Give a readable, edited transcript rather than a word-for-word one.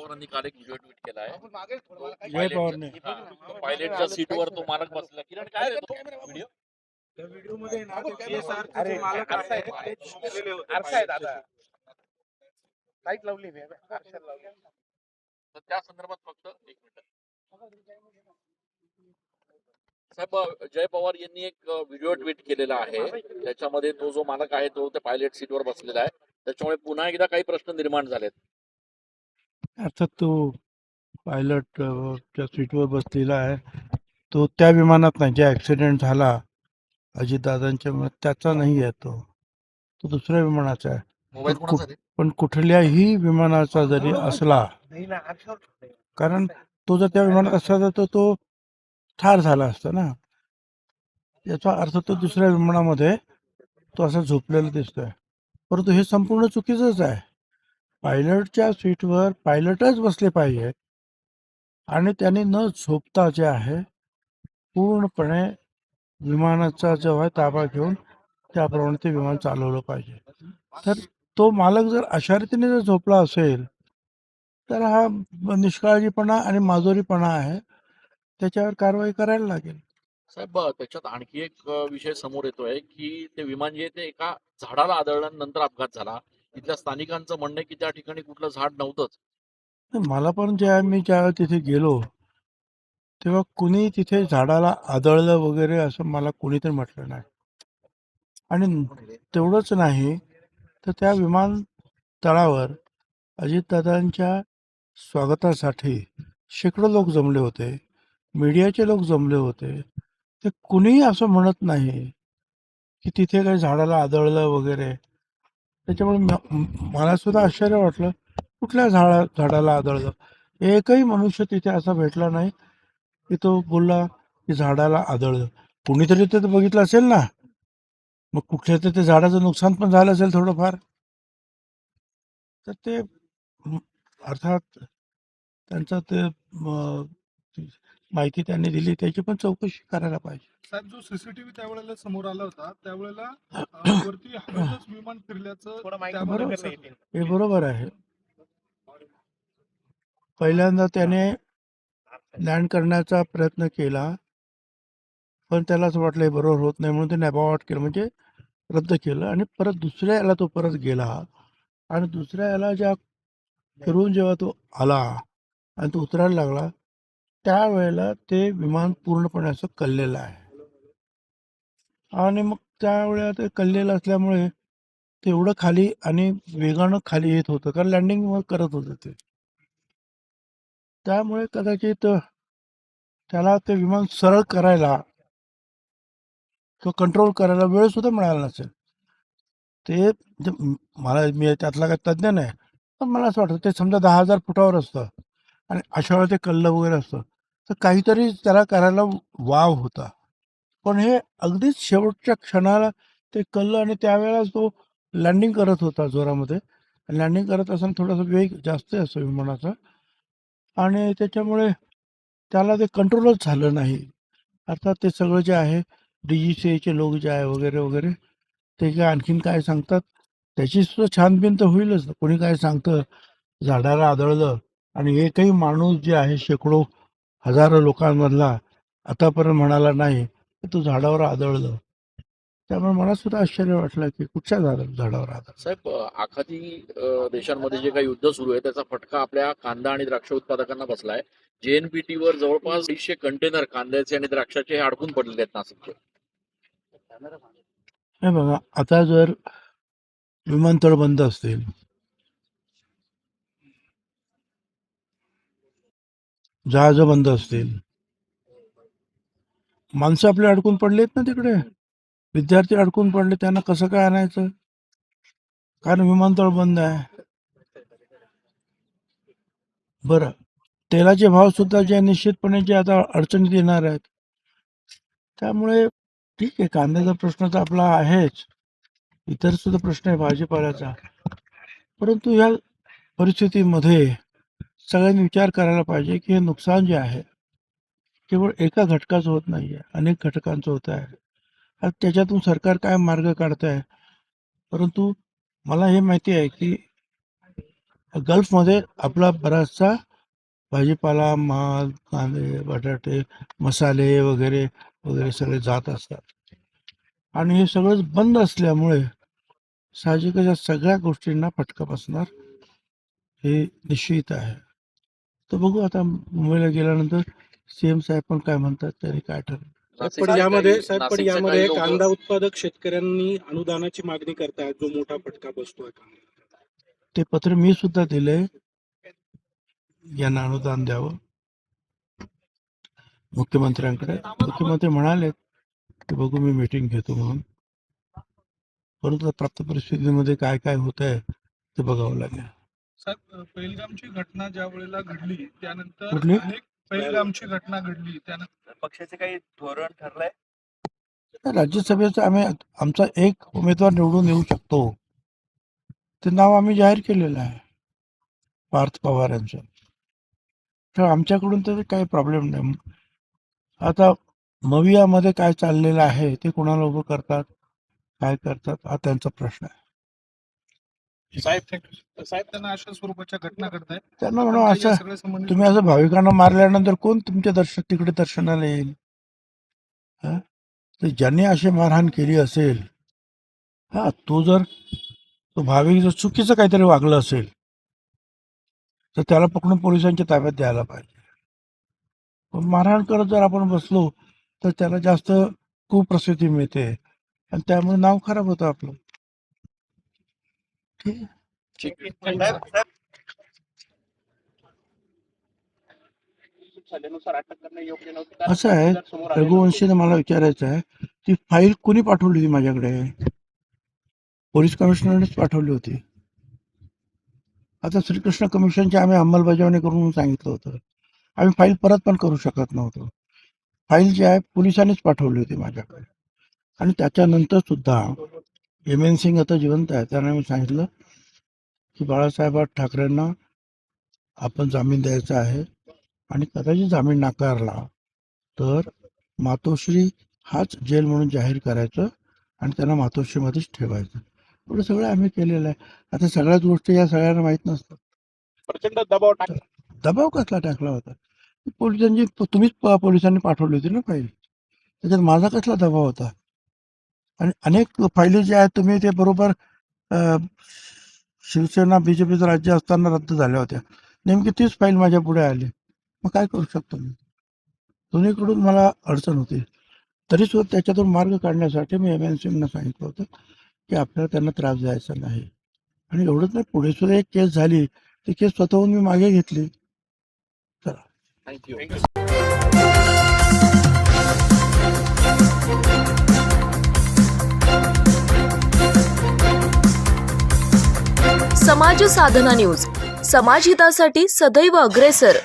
पवारांनी काल एक व्हिडिओ ट्विट केला आहे. जय पवारने पायलटच्या सीटवर तो मालक बसला. किरण काय रे तो व्हिडिओ? त्या व्हिडिओ मध्ये ना ते अरे, PSR चे मालक आरसा आहे, आहेत ते झोपलेले होते आरसा आहे पायलटच्या दादा. लाईट लावली मी आरशाला लावली. तर त्या संदर्भात फक्त एक मिनिट साहेब, जय पवार यांनी एक व्हिडिओ ट्विट केलेला आहे. त्याच्यामध्ये तो जो मालक आहे तो त्या पायलट सीटवर बसलेला आहे. त्याच्यामुळे पुन्हा एकदा काही प्रश्न निर्माण झालेत. अर्थात तो पायलट च्या सीटवर बसलेला आहे. तो त्या विमानात नाही, जे ऍक्सिडेंट झाला अजितदादांच्या त्याचा नाही आहे. तो दुसऱ्या विमानाचा आहे. मोबाईल कोणाचा रे? पण कुठल्याही विमानाचा जरी असला, नाही ना, आरशावर कारण तो जर त्या विमानात असला तर तो ठार झाला असता ना. याचा अर्थ तो दुसऱ्या विमानामध्ये तो असा झोपलेला दिसतोय. परंतु हे संपूर्ण चुकीचंच आहे. पायलटच्या सीटवर पायलटच बसले पाहिजे आणि त्यांनी न झोपता जे आहे पूर्णपणे विमानाचा जो आहे ताबा घेऊन त्याप्रमाणे ते विमान चालवलं पाहिजे. तर तो मालक जर अशा रीतीने जर झोपला असेल तर हा निष्काळजीपणा आणि माजोरीपणा आहे. त्याच्यावर कारवाई करायला लागेल. साहेब, त्याच्यात आणखी एक विषय समोर येतोय की ते विमान जे आहे ते एका झाडाला आदळल्यानंतर अपघात झाला. तिथल्या स्थानिकांचं म्हणणं आहे की त्या ठिकाणी कुठलं झाड नव्हतंच. मला पण ज्यावेळेस तिथे गेलो तेव्हा कुणी तिथे झाडाला आदळलं वगैरे असं मला कोणीतरी म्हटलं नाही. आणि तेवढंच नाही तर त्या विमानतळावर अजितदादांच्या स्वागतासाठी शेकडो लोक जमले होते, मीडियाचे लोक जमले होते. ते कुणीही असं म्हणत नाही की तिथे काही झाडाला आदळलं वगैरे. त्याच्यामुळे मला सुद्धा आश्चर्य वाटलं, कुठल्या झाडाला आदळलं. एकही मनुष्य तिथे असा भेटला नाही की तो बोलला की झाडाला आदळलं. कुणीतरी ते बघितलं असेल ना, मग कुठल्या तर ते झाडाचं नुकसान पण झालं असेल थोडंफार. तर ते अर्थात त्यांचा ते माहिती त्यांनी दिली त्याची पण चौकशी करायला पाहिजे. साहेब, जो सीसीटीव्ही त्यावेळेला समोर आला होता त्यावेळेला वरती हवेतच विमान फिरल्याचं थोडं माहिती त्यामध्ये बरोबर दिसत नाही. हे बरोबर आहे. पहिल्यांदा त्याने लँड करण्याचा प्रयत्न केला पण त्याला असं वाटलं हे बरोबर होत नाही म्हणून ते नॅबॉट केलं, म्हणजे रद्द केलं. आणि परत दुसऱ्या याला तो परत गेला आणि दुसऱ्या याला फिरून जेव्हा तो आला आणि तो उतरायला लागला त्यावेळेला ते विमान पूर्णपणे असं कललेलं आहे. आणि मग त्यावेळेला ते कललेलं असल्यामुळे तेवढं खाली आणि वेगानं खाली येत होतं, कारण लँडिंग करत होतं ते. त्यामुळे कदाचित त्याला ते विमान सरळ करायला किंवा कंट्रोल करायला वेळ सुद्धा मिळाला नसेल. ते मी त्यातला काही तज्ज्ञ नाही, पण मला असं वाटतं ते समजा 10,000 फुटावर असतं आणि अशा वेळेला ते कल्लं वगैरे असतं तर काहीतरी त्याला करायला वाव होता. पण हे अगदीच शेवटच्या क्षणाला ते कल्लं आणि त्यावेळेला तो लँडिंग करत होता जोरामध्ये. लँडिंग करत असताना थोडासा वेग जास्त असतो विमानाचा आणि त्याच्यामुळे त्याला ते कंट्रोलच झालं नाही. अर्थात ते सगळं जे आहे DGCAचे लोक जे आहे वगैरे वगैरे ते काय आणखीन काय सांगतात त्याची सुद्धा छानबीन तर होईलच. कोणी काय सांगतं झाडाला आदळलं आणि एकही माणूस जे आहे शेकडो हजारो लोकांमधला आतापर्यंत म्हणाला नाही की तो झाडावर आदळलं. त्यामुळे मला सुद्धा आश्चर्य वाटलं की कुठच्या झाडावर आदळलं. साहेब, आखाती देशांमध्ये जे काही युद्ध सुरू आहे त्याचा फटका आपल्या कांदा आणि द्राक्ष उत्पादकांना बसलाय. JNPT वर जवळपास 200 कंटेनर कांद्याचे आणि द्राक्षाचे हे अडकून पडलेले आहेत नाशिकचे. हे बघा, आता जर विमानतळ बंद असतील, जहाज बंद असतील, माणसं आपले अडकून पडलेत ना तिकडे, विद्यार्थी अडकून पडले, त्यांना कसं काय आणायचं? कारण विमानतळ बंद आहे. बरं, तेलाचे भाव सुद्धा जे निश्चितपणे जे आता अडचणीत येणार आहेत. त्यामुळे ठीक आहे, कांद्याचा प्रश्न तर आपला आहेच, इतर सुद्धा प्रश्न आहे भाजीपाल्याचा. परंतु या परिस्थितीमध्ये सगळ्यांनी विचार करायला पाहिजे की हे नुकसान जे आहे केवळ एका घटकाचं होत नाही आहे, अनेक घटकांचं होत आहे. आता त्याच्यातून सरकार काय मार्ग काढत आहे. परंतु मला हे माहिती आहे की गल्फमध्ये आपला बराचसा भाजीपाला, माल, कांदे, बटाटे, मसाले वगैरे वगैरे सगळे जात असतात आणि हे सगळंच बंद असल्यामुळे साहजिकच या सगळ्या गोष्टींना फटका बसणार हे निश्चित आहे. तर बघू आता मुंबईला गेल्यानंतर सीएम साहेब पण काय म्हणतात, त्यांनी काय ठरवलं. नाशिकचे पण काही यामध्ये लोकं- कांदा उत्पादक शेतकऱ्यांनी अनुदानाची मागणी करतायत, जो मोठा फटका बसतोय. ते पत्र मी सुद्धा दिलंय, यांना अनुदान द्यावं मुख्यमंत्र्यांकडे. मुख्यमंत्री म्हणाले की बघू मी मीटिंग घेतो म्हणून, परंतु प्राप्त परिस्थितीमध्ये काय काय होत आहे ते बघावं लागेल. साहेब, पहिलगामची घटना ज्या वेळेला घडली त्यानंतर कुठली? अनेक पहिलगामची घटना घडली त्यानंतर पक्षाचे काही धोरण ठरलंय? राज्यसभेचा आमचा एक उमेदवार निवडून येऊ शकतो, ते नाव आम्ही जाहीर केलेलं आहे, पार्थ पवार यांचं. तर आमच्याकडून तर काही प्रॉब्लेम नाही. आता मवियामध्ये काय चाललेलं आहे ते कोणाला उभं करतात, काय करतात, हा त्यांचा प्रश्न आहे. साहेब त्यांना अशा स्वरूपाच्या घटना घडतायत. त्यांना आपण म्हणून काही या असं सगळ्या संबंधित तुम्ही असं भाविकांना मारल्यानंतर कोण तुमच्या तिकडे दर्शनाला येईल? हा? तर ज्यांनी अशी मारहाण केली असेल, तो भाविक जर चुकीचं काहीतरी वागलं असेल तर त्याला पकडून पोलिसांच्या ताब्यात द्यायला पाहिजे. पण मारहाण करत जर आपण बसलो तर त्याला जास्त कुप्रसिद्धी मिळते आणि त्यामुळे नाव खराब होतं आपलं. ठीक आहे. ठीक. झाल्यानुसार अटक करणं योग्य नव्हतं, कारण असं आहे, जर समोर आलेलं रघुवंशीने मला विचारायचं आहे, ती फाईल कोणी पाठवली होती माझ्याकडे? पोलीस कमिशनरनेच पाठवली होती. आता श्रीकृष्ण कमिशनची आम्ही अंमलबजावणी करून सांगितलं होतं. आम्ही फाईल परत पण करू शकत नव्हतो. फाईल जी आहे पोलिसांनीच पाठवली होती माझ्याकडे. आणि त्याच्यानंतर सुद्धा एम सिंग आता जिवंत आहे, त्यांना मी सांगितलं की बाळासाहेब ठाकरेंना आपण जामीन द्यायचा आहे आणि कदाचित जामीन नाकारला तर मातोश्री हाच जेल म्हणून जाहीर करायचं आणि त्यांना मातोश्रीमध्येच ठेवायचं. एवढं सगळं आम्ही केलेलं आहे. आता सगळ्याच गोष्टी या सगळ्यांना माहीत नसतात. प्रचंड दबाव टाकला. दबाव कसला टाकला होता? तुम्हीच पोलिसांनी पाठवली होती ना फाईल, त्याच्यात माझा कसला दबाव होता? आणि अनेक फायली ज्या आहेत तुम्ही ते बरोबर शिवसेना बीजेपीचं राज्य असताना रद्द झाल्या होत्या. नेमकी तीच फाईल माझ्या पुढे आली. मग काय करू शकतो मी? दोन्हीकडून मला अडचण होती. तरी सुद्धा त्याच्यातून मार्ग काढण्यासाठी मी एम सिंगना सांगितलं होतं की आपल्याला त्यांना त्रास द्यायचा नाही. आणि एवढंच नाही, पुढे सुद्धा एक केस झाली, ती केस स्वतःहून मी मागे घेतली. चला, थँक्यू. समाज साधना न्यूज, समाजहितासाठी सदैव अग्रेसर.